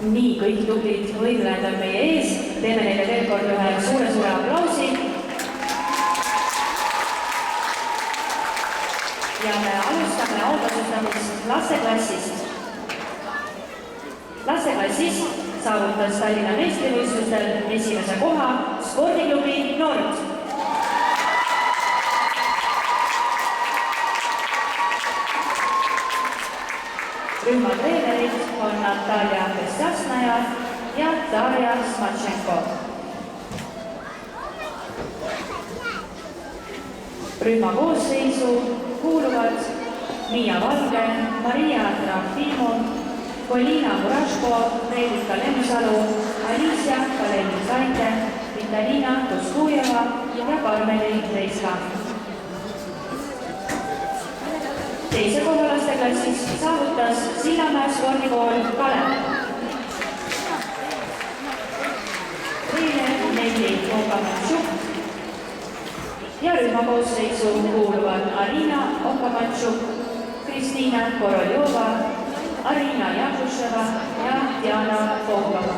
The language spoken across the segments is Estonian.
Nii, kõik tublid võidlejad on meie ees. Teeme neile veel kord ühe suure aplausi. Ja me alustame autasustamist lasteklassist. Lasteklassis saavutas Tallinna meistrivõistlustel esimese koha spordiklubi Nord. Rühma treenerid on Natalia Pestasnaja ja Darja Smatšenko. Rühma koosseisu kuuluvad Miia Valge, Maria Trafimov, Polina Muraško, Reelika Lemsalu, Alicia Kaleli-Sainte, Vitalina Kuskujeva ja Karmeli Reiska. Teise koha lasteklassis saavutas Sillamäe spordikool Kalev. Treener Nelli Okamatšuk ja rühma koosseisu kuuluvad Alina Okamatšuk, Kristiina Koroljova, Arina Jakuševa ja Diana Pohkova.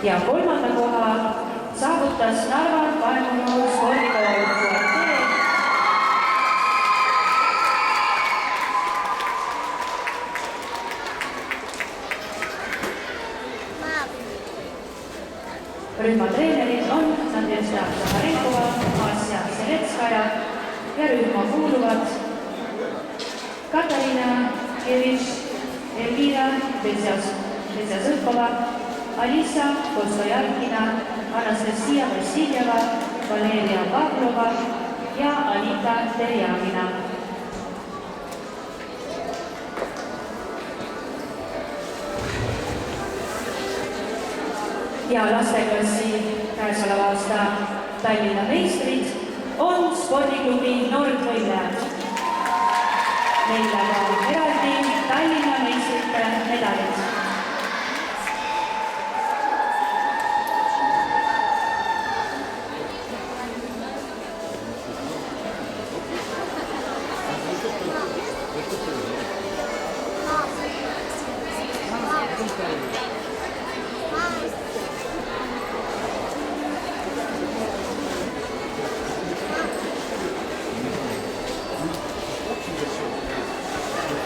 Ja kolmanda koha saavutas Narva Vahemunnu spordikool Kuartee. Rühma treenerid on Nadezhda Zaharenkova, Asja Seletskaja ja rühma kuuluvad Katarina Keviš, Elvira Bezjazõkova, Alisa Kostojalkina, Anastasia Vassiljeva, Valeria Pavlova ja Anita Terjamina. Ja lasteklassi käesoleva aasta Tallinna meistrid on spordiklubi Nord võidlejad. Neile ka eraldi Tallinna meistrite medalid.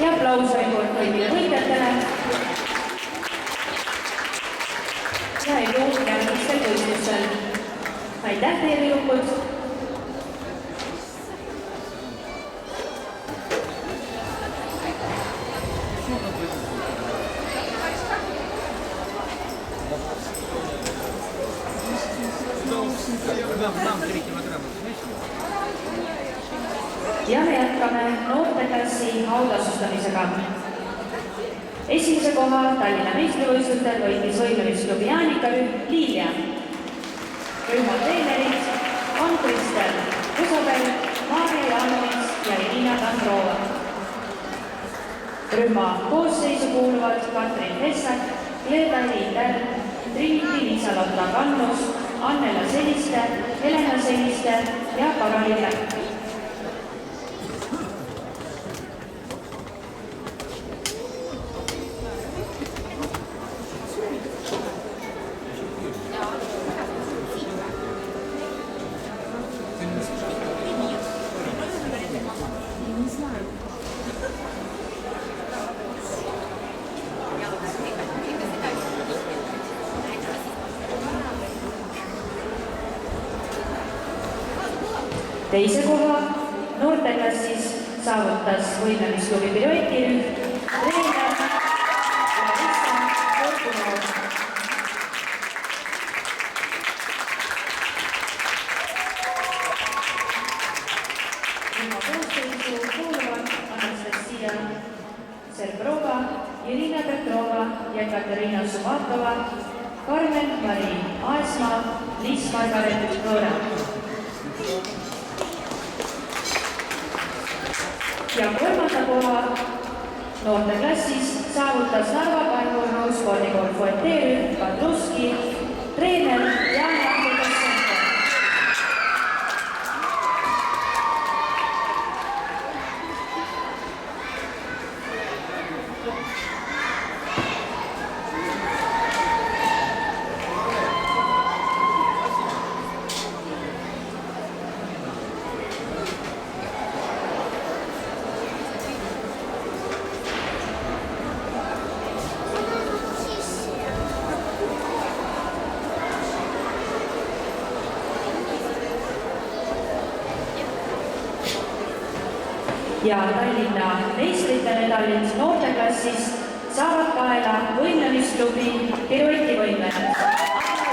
Ja aplaus veel kord kõigile võitjatele. Ja edu järgmistel võistlustel. Aitäh teie tüdrukud! Ja me jätkame noorteklassi autasustamisega. Esimese koha Tallinna meistrivõistlustel võitis võimlemisklubi Jaanika Liilia. Rühma treenerid on Kristel Kusabel, Maarja Jaanovits ja Irina Tandrova. Rühma koosseisu kuuluvad Katrin Hessak, Gleda Liider, Triniti Liisa-Lotta Kannus, Annela Seliste, Helena Seliste ja Karoli Läpp. Teise koha noorteklassis saavutas võimlemisklubi Piroeti rühm, treener Larissa Korkunov. Rühma koosseisu kuuluvad Anastasia Serbrova, Irina Petrova ja Katarina Suvatova, Karmen Mari Aesmaa, Liis Margaret Noora. Ja kolmanda koha noorteklassis saavutas Narva Vahemunnu spordikool Fuetee rühm Kadruski, treener Jana Kodossenko. ja Tallinna meistrite medalid noorteklassis saavad kaela võimlemisklubi piruetivõimlejad.